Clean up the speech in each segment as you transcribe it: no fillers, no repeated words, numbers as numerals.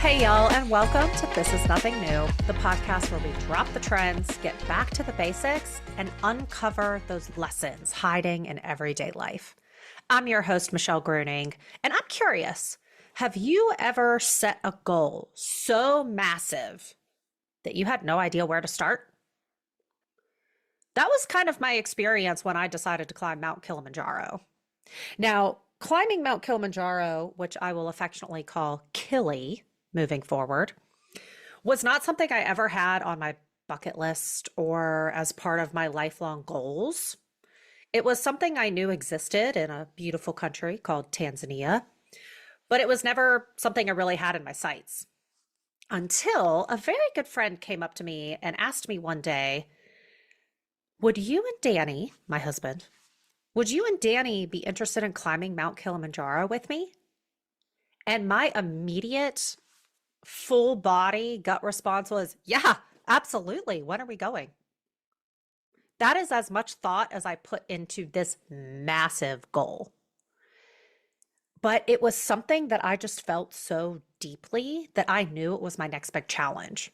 Hey, y'all, and welcome to This Is Nothing New, the podcast where we drop the trends, get back to the basics, and uncover those lessons hiding in everyday life. I'm your host, Michelle Gruning, and I'm curious, have you ever set a goal so massive that you had no idea where to start? That was kind of my experience when I decided to climb Mount Kilimanjaro. Now, climbing Mount Kilimanjaro, which I will affectionately call Kili moving forward, was not something I ever had on my bucket list or as part of my lifelong goals. It was something I knew existed in a beautiful country called Tanzania, but it was never something I really had in my sights until a very good friend came up to me and asked me one day, would you and Danny, my husband, would you and Danny be interested in climbing Mount Kilimanjaro with me? And my immediate full body gut response was, yeah, absolutely. When are we going? That is as much thought as I put into this massive goal. But it was something that I just felt so deeply that I knew it was my next big challenge.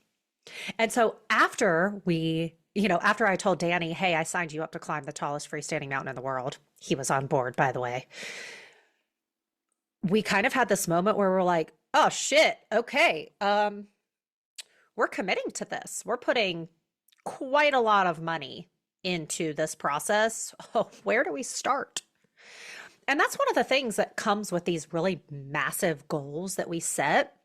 And so after I told Danny, hey, I signed you up to climb the tallest freestanding mountain in the world, he was on board, by the way. We kind of had this moment where we're like, oh shit, okay, we're committing to this. We're putting quite a lot of money into this process. Oh, where do we start? And that's one of the things that comes with these really massive goals that we set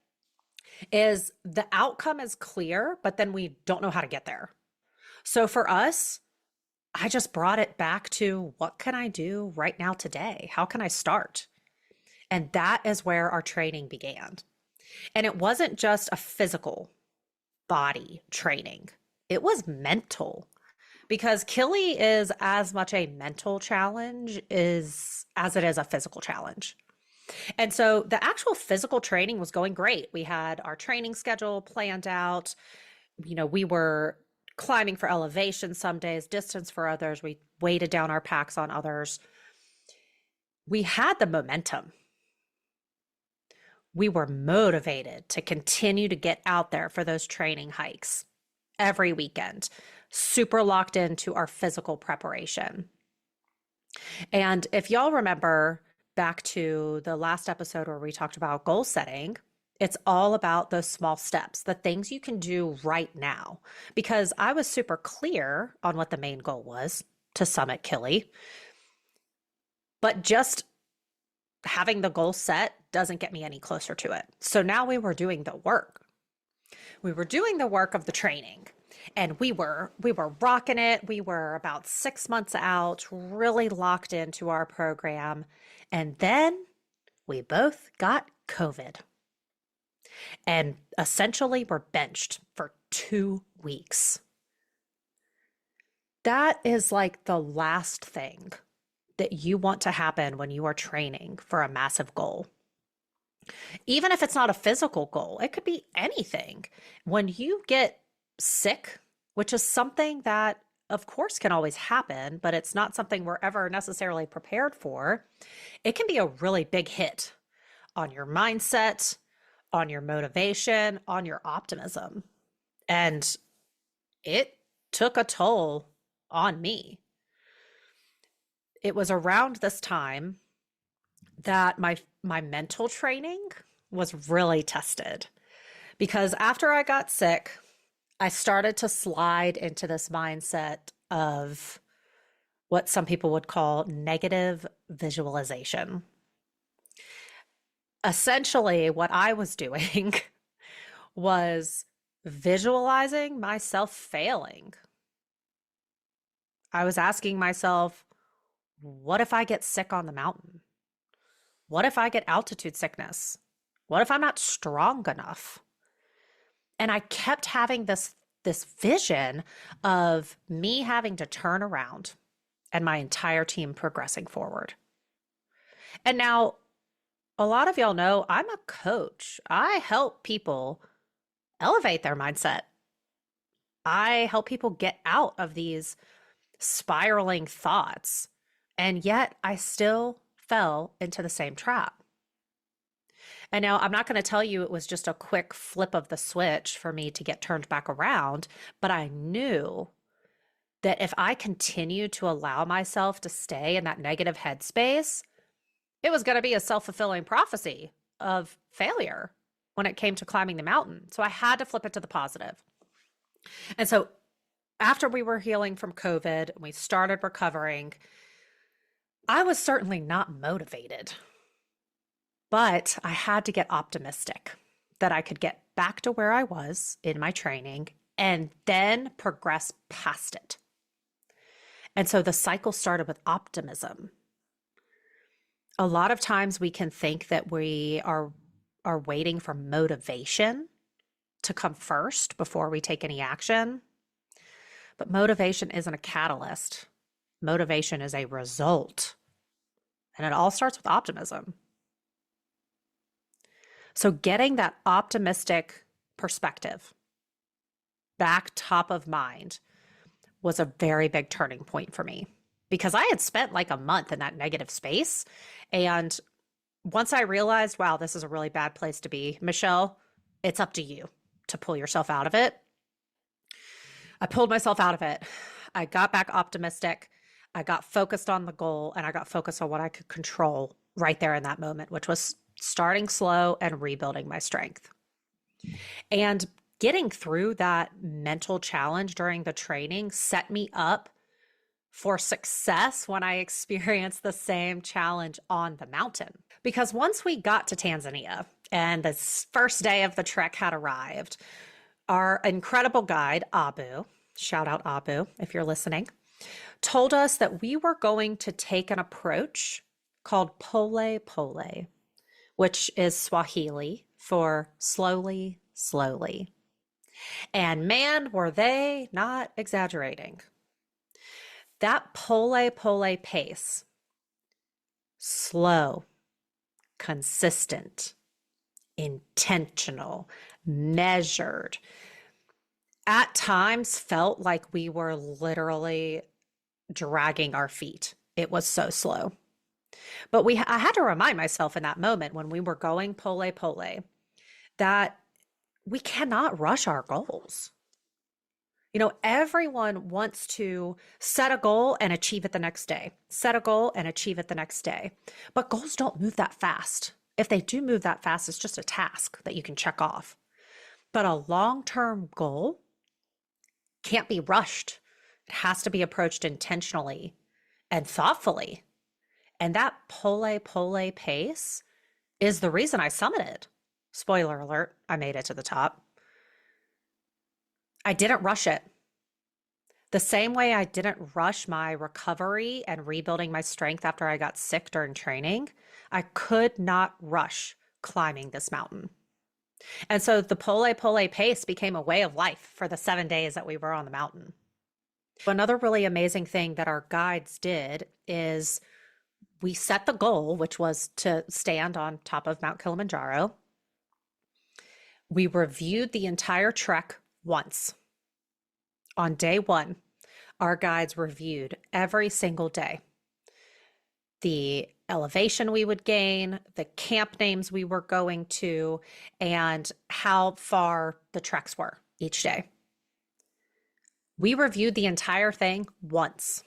is the outcome is clear, but then we don't know how to get there. So for us, I just brought it back to what can I do right now today? How can I start? And that is where our training began. And it wasn't just a physical body training. It was mental because Kili is as much a mental challenge as it is a physical challenge. And so the actual physical training was going great. We had our training schedule planned out. We were climbing for elevation some days, distance for others. We weighted down our packs on others. We had the momentum. We were motivated to continue to get out there for those training hikes every weekend, super locked into our physical preparation. And if y'all remember back to the last episode where we talked about goal setting, it's all about those small steps, the things you can do right now. Because I was super clear on what the main goal was to summit Kili. But just having the goal set doesn't get me any closer to it. So now we were doing the work. We were doing the work of the training. And we were rocking it. We were about 6 months out, really locked into our program. And then we both got COVID. And essentially were benched for 2 weeks. That is like the last thing that you want to happen when you are training for a massive goal. Even if it's not a physical goal, it could be anything. When you get sick, which is something that of course can always happen, but it's not something we're ever necessarily prepared for, it can be a really big hit on your mindset, on your motivation, on your optimism. And it took a toll on me. It was around this time that my mental training was really tested. Because after I got sick, I started to slide into this mindset of what some people would call negative visualization. Essentially, what I was doing was visualizing myself failing. I was asking myself, what if I get sick on the mountain? What if I get altitude sickness? What if I'm not strong enough? And I kept having this vision of me having to turn around and my entire team progressing forward. And now, a lot of y'all know I'm a coach. I help people elevate their mindset. I help people get out of these spiraling thoughts. And yet I still fell into the same trap. And now I'm not going to tell you it was just a quick flip of the switch for me to get turned back around, but I knew that if I continued to allow myself to stay in that negative headspace, it was going to be a self-fulfilling prophecy of failure when it came to climbing the mountain. So I had to flip it to the positive. And so after we were healing from COVID and we started recovering, I was certainly not motivated, but I had to get optimistic that I could get back to where I was in my training and then progress past it. And so the cycle started with optimism. A lot of times we can think that we are waiting for motivation to come first before we take any action. But motivation isn't a catalyst. Motivation is a result. And it all starts with optimism. So getting that optimistic perspective back top of mind was a very big turning point for me because I had spent like a month in that negative space. And once I realized, wow, this is a really bad place to be, Michelle, it's up to you to pull yourself out of it. I pulled myself out of it. I got back optimistic. I got focused on the goal and I got focused on what I could control right there in that moment, which was starting slow and rebuilding my strength. And getting through that mental challenge during the training set me up for success when I experienced the same challenge on the mountain. Because once we got to Tanzania and the first day of the trek had arrived, our incredible guide, Abu, shout out Abu if you're listening, told us that we were going to take an approach called pole pole, which is Swahili for slowly, slowly. And man, were they not exaggerating. That pole pole pace, slow, consistent, intentional, measured, at times felt like we were literally dragging our feet. It was so slow. But I had to remind myself in that moment when we were going pole pole that we cannot rush our goals. You know, everyone wants to set a goal and achieve it the next day, set a goal and achieve it the next day. But goals don't move that fast. If they do move that fast, it's just a task that you can check off. But a long-term goal can't be rushed. It has to be approached intentionally and thoughtfully. And that pole pole pace is the reason I summited. Spoiler alert, I made it to the top. I didn't rush it. The same way I didn't rush my recovery and rebuilding my strength after I got sick during training, I could not rush climbing this mountain. And so the pole pole pace became a way of life for the 7 days that we were on the mountain. Another really amazing thing that our guides did is we set the goal, which was to stand on top of Mount Kilimanjaro. We reviewed the entire trek once. On day one, our guides reviewed every single day the elevation we would gain, the camp names we were going to, and how far the treks were each day. We reviewed the entire thing once.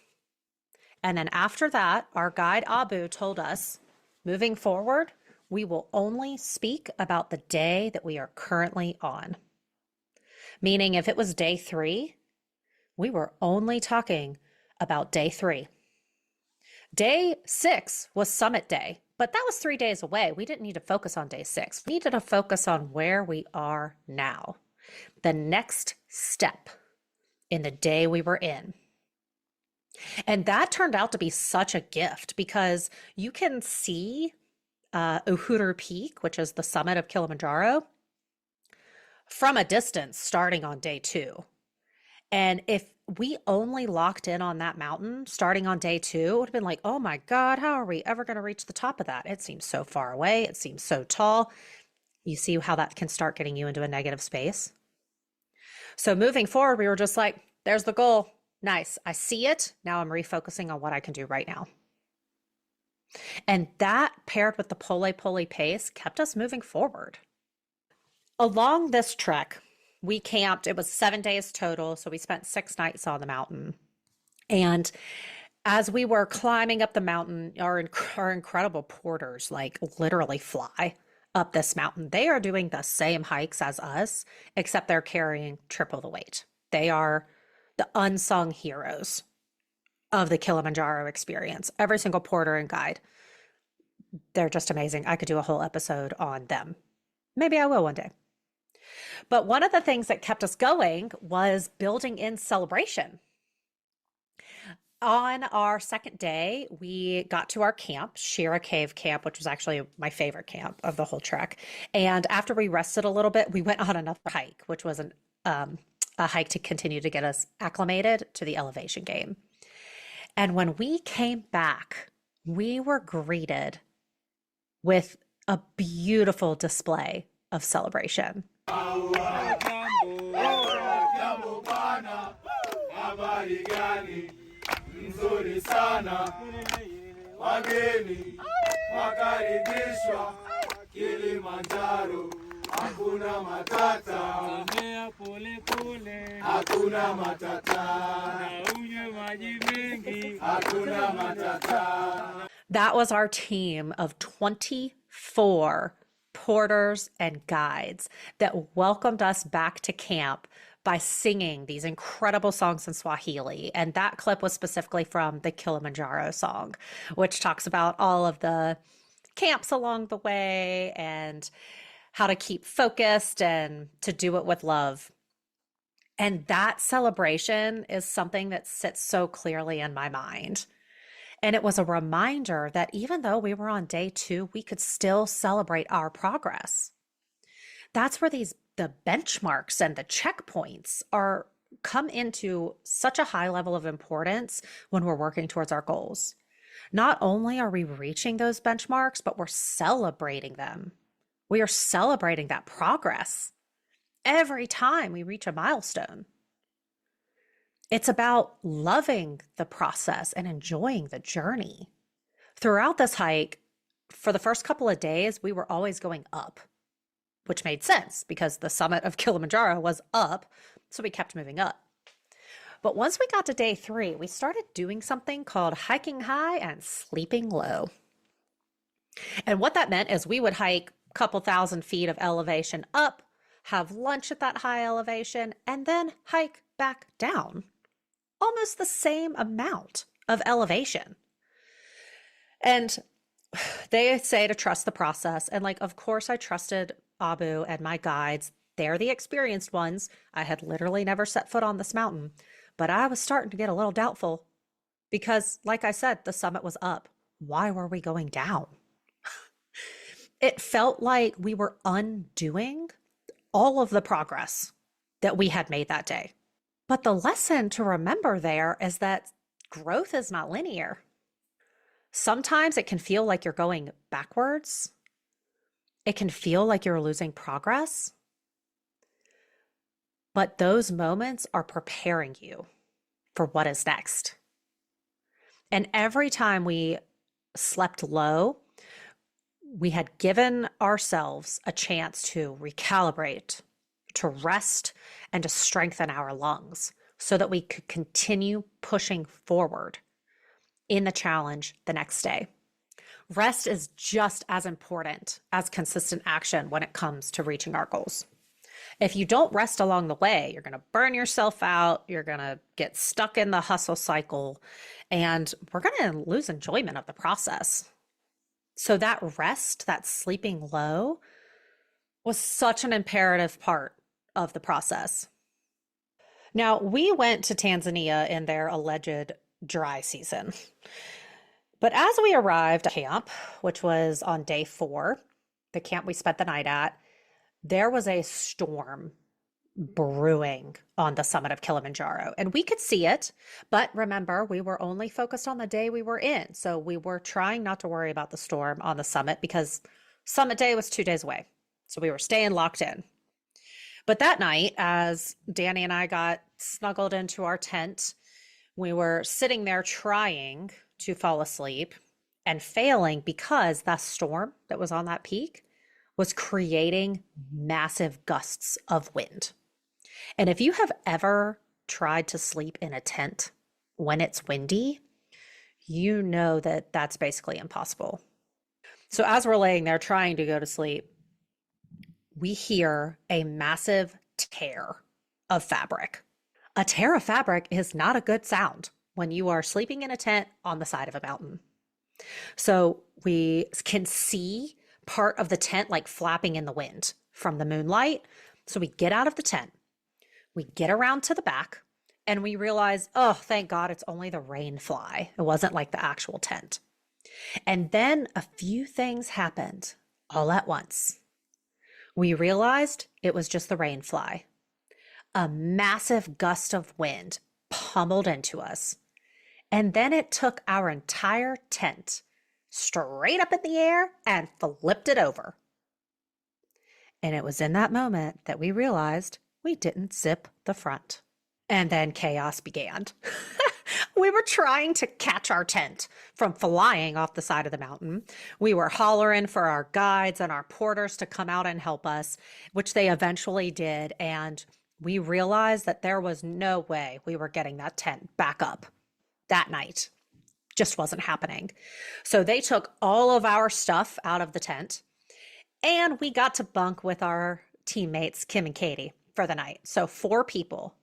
And then after that, our guide Abu told us, moving forward, we will only speak about the day that we are currently on. Meaning if it was day 3, we were only talking about day 3. Day 6 was summit day, but that was 3 days away. We didn't need to focus on day 6. We needed to focus on where we are now, the next step in the day we were in. And that turned out to be such a gift because you can see Uhuru Peak, which is the summit of Kilimanjaro, from a distance starting on day 2. And if we only locked in on that mountain starting on day 2, it would have been like, oh my God, how are we ever going to reach the top of that? It seems so far away. It seems so tall. You see how that can start getting you into a negative space. So moving forward, we were just like, there's the goal. Nice. I see it. Now I'm refocusing on what I can do right now. And that paired with the pole pace kept us moving forward. Along this trek, we camped. It was 7 days total. So we spent 6 nights on the mountain. And as we were climbing up the mountain, our incredible porters like literally fly up this mountain. They are doing the same hikes as us, except they're carrying triple the weight. They are the unsung heroes of the Kilimanjaro experience. Every single porter and guide. They're just amazing. I could do a whole episode on them. Maybe I will one day. But one of the things that kept us going was building in celebration. On our second day, we got to our camp, Shira Cave Camp, which was actually my favorite camp of the whole trek. And after we rested a little bit, we went on another hike, which was a hike to continue to get us acclimated to the elevation game. And when we came back, we were greeted with a beautiful display of celebration. Nzuri sana wageni wakaribishwa Kilimanjaro, hakuna matata, tembea pole pole, hakuna matata, na unywe maji mengi, hakuna matata. That was our team of 24 porters and guides that welcomed us back to camp by singing these incredible songs in Swahili. And that clip was specifically from the Kilimanjaro song, which talks about all of the camps along the way and how to keep focused and to do it with love. And that celebration is something that sits so clearly in my mind. And it was a reminder that even though we were on day 2, we could still celebrate our progress. That's where the benchmarks and the checkpoints come into such a high level of importance when we're working towards our goals. Not only are we reaching those benchmarks, but we're celebrating them. We are celebrating that progress every time we reach a milestone. It's about loving the process and enjoying the journey. Throughout this hike, for the first couple of days, we were always going up, which made sense because the summit of Kilimanjaro was up, so we kept moving up. But once we got to day 3, we started doing something called hiking high and sleeping low. And what that meant is we would hike a couple thousand feet of elevation up, have lunch at that high elevation, and then hike back down. Almost the same amount of elevation. And they say to trust the process. And of course I trusted Abu and my guides. They're the experienced ones. I had literally never set foot on this mountain, but I was starting to get a little doubtful because, like I said, the summit was up. Why were we going down? It felt like we were undoing all of the progress that we had made that day. But the lesson to remember there is that growth is not linear. Sometimes it can feel like you're going backwards. It can feel like you're losing progress. But those moments are preparing you for what is next. And every time we slept low, we had given ourselves a chance to recalibrate, to rest, and to strengthen our lungs so that we could continue pushing forward in the challenge the next day. Rest is just as important as consistent action when it comes to reaching our goals. If you don't rest along the way, you're going to burn yourself out. You're going to get stuck in the hustle cycle, and we're going to lose enjoyment of the process. So that rest, that sleeping low, was such an imperative part of the process. Now, we went to Tanzania in their alleged dry season. But as we arrived at camp, which was on day 4, the camp we spent the night at, there was a storm brewing on the summit of Kilimanjaro. And we could see it, but remember, we were only focused on the day we were in. So we were trying not to worry about the storm on the summit because summit day was 2 days away. So we were staying locked in. But that night, as Danny and I got snuggled into our tent, we were sitting there trying to fall asleep. and failing because that storm that was on that peak was creating massive gusts of wind. And if you have ever tried to sleep in a tent when it's windy, you know that that's basically impossible. So as we're laying there trying to go to sleep, we hear a massive tear of fabric. A tear of fabric is not a good sound when you are sleeping in a tent on the side of a mountain. So we can see part of the tent like flapping in the wind from the moonlight. So we get out of the tent, we get around to the back, and we realize, oh, thank God it's only the rain fly. It wasn't like the actual tent. And then a few things happened all at once. We realized it was just the rain fly. A massive gust of wind pummeled into us. And then it took our entire tent straight up in the air and flipped it over. And it was in that moment that we realized we didn't zip the front. And then chaos began. We were trying to catch our tent from flying off the side of the mountain. We were hollering for our guides and our porters to come out and help us, which they eventually did. And we realized that there was no way we were getting that tent back up that night. Just wasn't happening. So they took all of our stuff out of the tent, and we got to bunk with our teammates, Kim and Katie, for the night. So 4 people,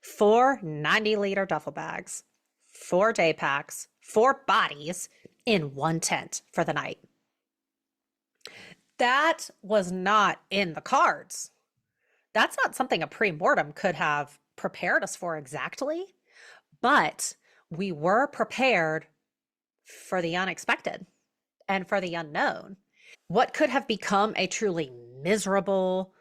4 90-liter duffel bags, 4 day packs, 4 bodies in one tent for the night. That was not in the cards. That's not something a pre-mortem could have prepared us for exactly, but we were prepared for the unexpected and for the unknown. What could have become a truly miserable,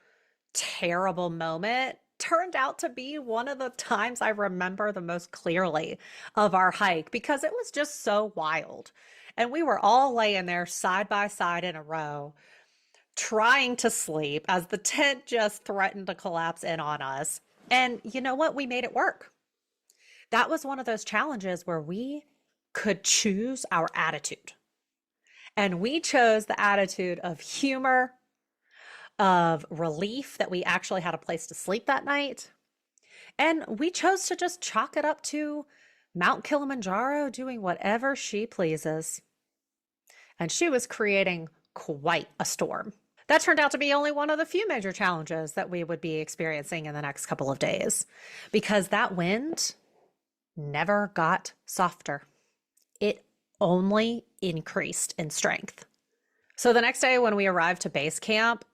terrible moment turned out to be one of the times I remember the most clearly of our hike, because it was just so wild. And we were all laying there side by side in a row, trying to sleep as the tent just threatened to collapse in on us. And you know what? We made it work. That was one of those challenges where we could choose our attitude. And we chose the attitude of humor, of relief that we actually had a place to sleep that night. And we chose to just chalk it up to Mount Kilimanjaro doing whatever she pleases. And she was creating quite a storm. That turned out to be only one of the few major challenges that we would be experiencing in the next couple of days, because that wind never got softer. It only increased in strength. So the next day when we arrived to base camp,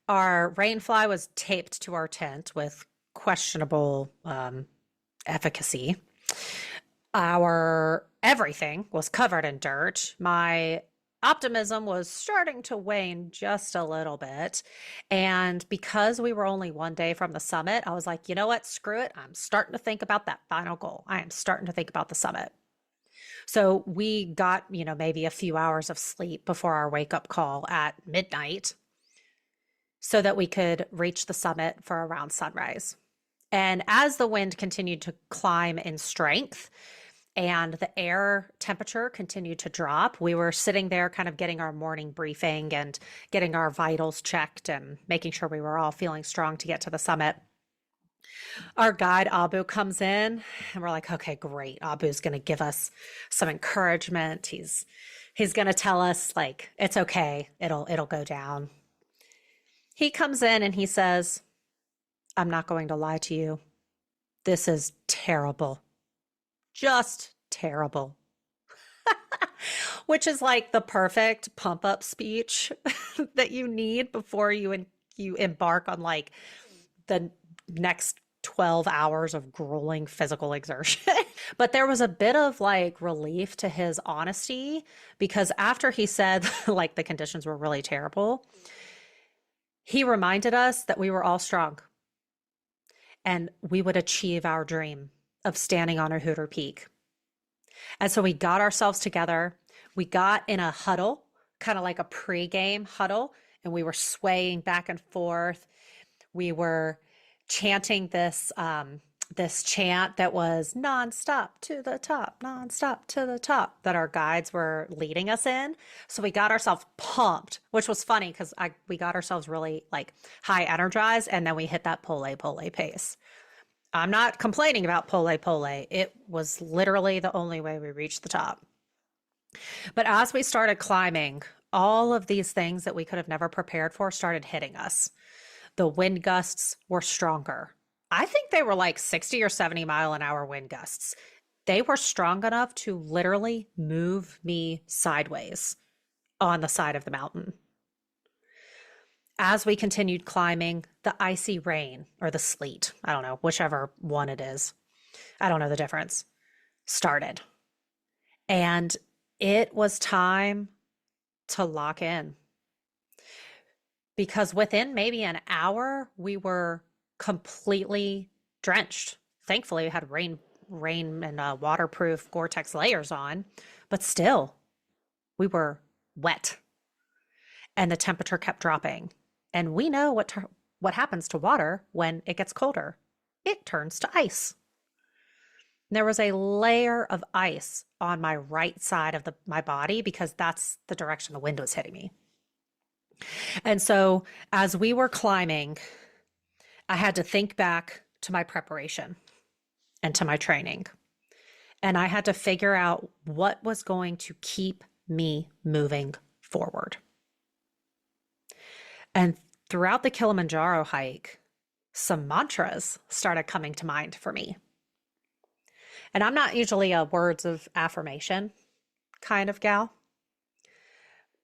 our rain fly was taped to our tent with questionable efficacy. Our everything was covered in dirt. My optimism was starting to wane just a little bit. And because we were only one day from the summit, I was like, you know what? Screw it. I'm starting to think about that final goal. I am starting to think about the summit. So we got, maybe a few hours of sleep before our wake up call at midnight so that we could reach the summit for around sunrise. And as the wind continued to climb in strength and the air temperature continued to drop, we were sitting there kind of getting our morning briefing and getting our vitals checked and making sure we were all feeling strong to get to the summit. Our guide Abu comes in and we're like, okay, great. Abu's going to give us some encouragement. He's going to tell us like, it's okay. It'll go down. He comes in and he says, I'm not going to lie to you. This is terrible. Just terrible. Which is like the perfect pump up speech that you need before you embark on like the next 12 hours of grueling physical exertion. But there was a bit of like relief to his honesty, because after he said like the conditions were really terrible, he reminded us that we were all strong and we would achieve our dream of standing on Uhuru Peak. And so we got ourselves together. We got in a huddle, kind of like a pre-game huddle, and we were swaying back and forth. We were chanting this this chant that was nonstop to the top, nonstop to the top, that our guides were leading us in. So we got ourselves pumped, which was funny because we got ourselves really like high energized, and then we hit that pole pole pace. I'm not complaining about pole pole. It was literally the only way we reached the top. But as we started climbing, all of these things that we could have never prepared for started hitting us. The wind gusts were stronger. I think they were like 60 or 70-mile-an-hour wind gusts. They were strong enough to literally move me sideways on the side of the mountain. As we continued climbing, the icy rain or the sleet, I don't know, whichever one it is, I don't know the difference, started. And it was time to lock in. Because within maybe an hour, we were completely drenched. Thankfully, we had rain and waterproof Gore-Tex layers on, but still, we were wet, and the temperature kept dropping. And we know what happens to water when it gets colder. It turns to ice. There was a layer of ice on my right side of my body because that's the direction the wind was hitting me. And so as we were climbing, I had to think back to my preparation and to my training. And I had to figure out what was going to keep me moving forward. And throughout the Kilimanjaro hike, some mantras started coming to mind for me. And I'm not usually a words of affirmation kind of gal,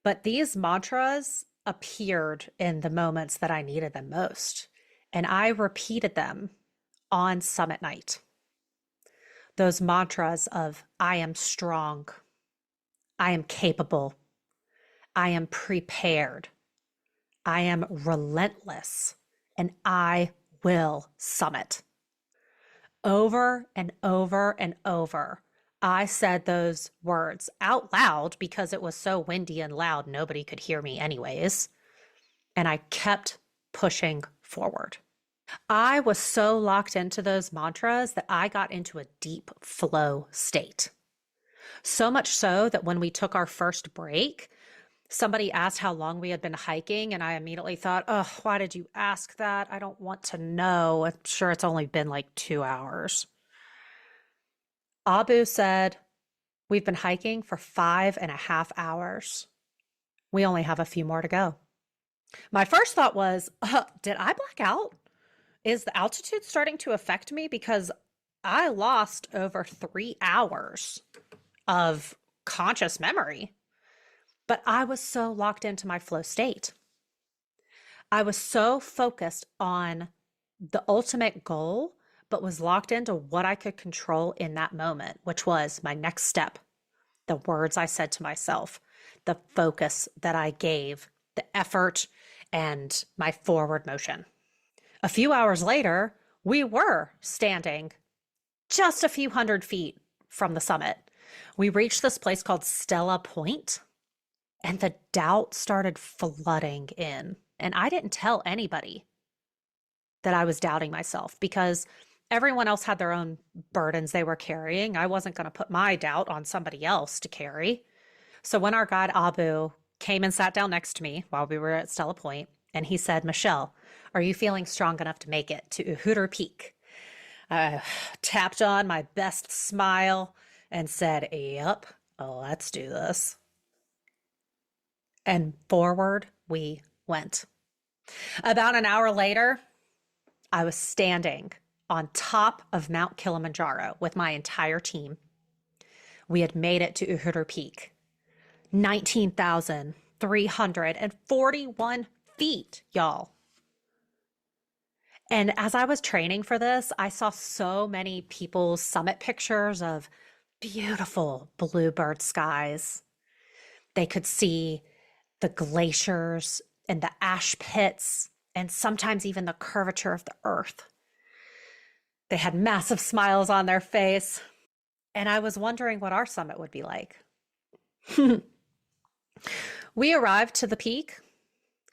but these mantras appeared in the moments that I needed them most. And I repeated them on summit night. Those mantras of, I am strong, I am capable, I am prepared, I am relentless, and I will summit. Over and over and over, I said those words out loud because it was so windy and loud, nobody could hear me anyways. And I kept pushing forward. I was so locked into those mantras that I got into a deep flow state. So much so that when we took our first break, somebody asked how long we had been hiking, and I immediately thought, oh, why did you ask that? I don't want to know. I'm sure it's only been like 2 hours. Abu said, we've been hiking for 5.5 hours. We only have a few more to go. My first thought was, did I black out? Is the altitude starting to affect me? Because I lost over 3 hours of conscious memory. But I was so locked into my flow state. I was so focused on the ultimate goal, but was locked into what I could control in that moment, which was my next step, the words I said to myself, the focus that I gave, the effort, and my forward motion. A few hours later, we were standing just a few hundred feet from the summit. We reached this place called Stella Point. And the doubt started flooding in. And I didn't tell anybody that I was doubting myself because everyone else had their own burdens they were carrying. I wasn't going to put my doubt on somebody else to carry. So when our guide Abu came and sat down next to me while we were at Stella Point, and he said, Michelle, are you feeling strong enough to make it to Uhuru Peak? I tapped on my best smile and said, yep, let's do this. And forward we went. About an hour later, I was standing on top of Mount Kilimanjaro with my entire team. We had made it to Uhuru Peak, 19,341 feet, y'all. And as I was training for this, I saw so many people's summit pictures of beautiful bluebird skies. They could see the glaciers and the ash pits, and sometimes even the curvature of the earth. They had massive smiles on their face, and I was wondering what our summit would be like. We arrived to the peak,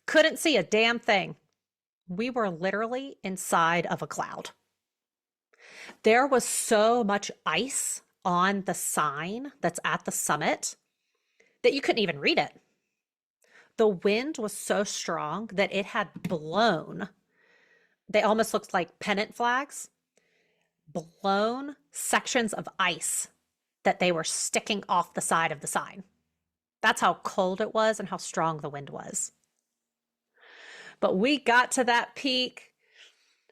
couldn't see a damn thing. We were literally inside of a cloud. There was so much ice on the sign that's at the summit that you couldn't even read it. The wind was so strong that it had blown, they almost looked like pennant flags, blown sections of ice that they were sticking off the side of the sign. That's how cold it was and how strong the wind was. But we got to that peak.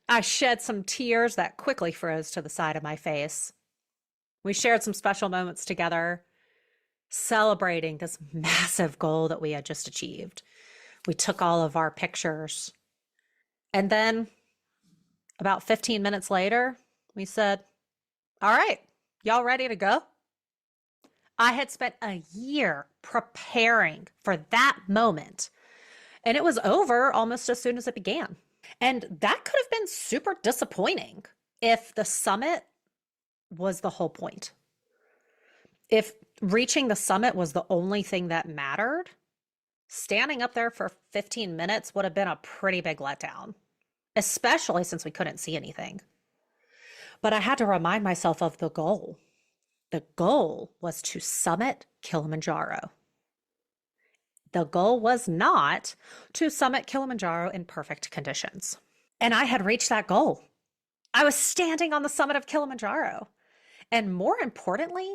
I shed some tears that quickly froze to the side of my face. We shared some special moments together, celebrating this massive goal that we had just achieved. We took all of our pictures. And then about 15 minutes later, we said, all right, y'all ready to go? I had spent a year preparing for that moment, and it was over almost as soon as it began. And that could have been super disappointing if the summit was the whole point. If reaching the summit was the only thing that mattered, standing up there for 15 minutes would have been a pretty big letdown, especially since we couldn't see anything. But I had to remind myself of the goal. The goal was to summit Kilimanjaro. The goal was not to summit Kilimanjaro in perfect conditions. And I had reached that goal. I was standing on the summit of Kilimanjaro. And more importantly,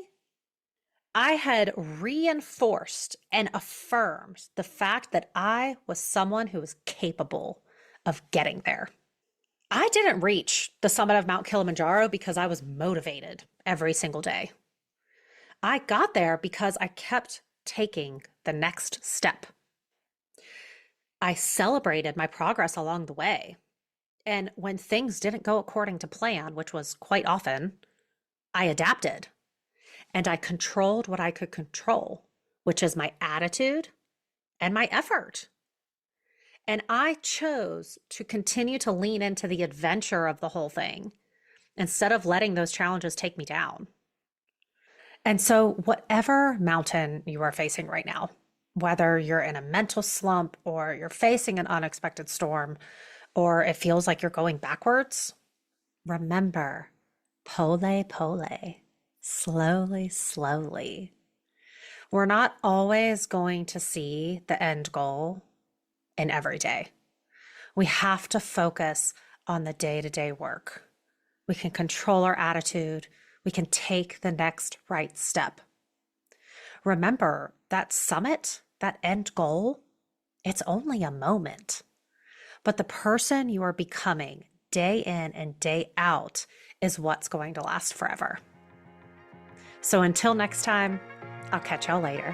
I had reinforced and affirmed the fact that I was someone who was capable of getting there. I didn't reach the summit of Mount Kilimanjaro because I was motivated every single day. I got there because I kept taking the next step. I celebrated my progress along the way. And when things didn't go according to plan, which was quite often, I adapted. And I controlled what I could control, which is my attitude and my effort. And I chose to continue to lean into the adventure of the whole thing instead of letting those challenges take me down. And so whatever mountain you are facing right now, whether you're in a mental slump or you're facing an unexpected storm, or it feels like you're going backwards, remember, pole, pole, slowly, slowly. We're not always going to see the end goal in every day. We have to focus on the day-to-day work. We can control our attitude. We can take the next right step. Remember, that summit, that end goal, it's only a moment. But the person you are becoming day in and day out is what's going to last forever. So until next time, I'll catch y'all later.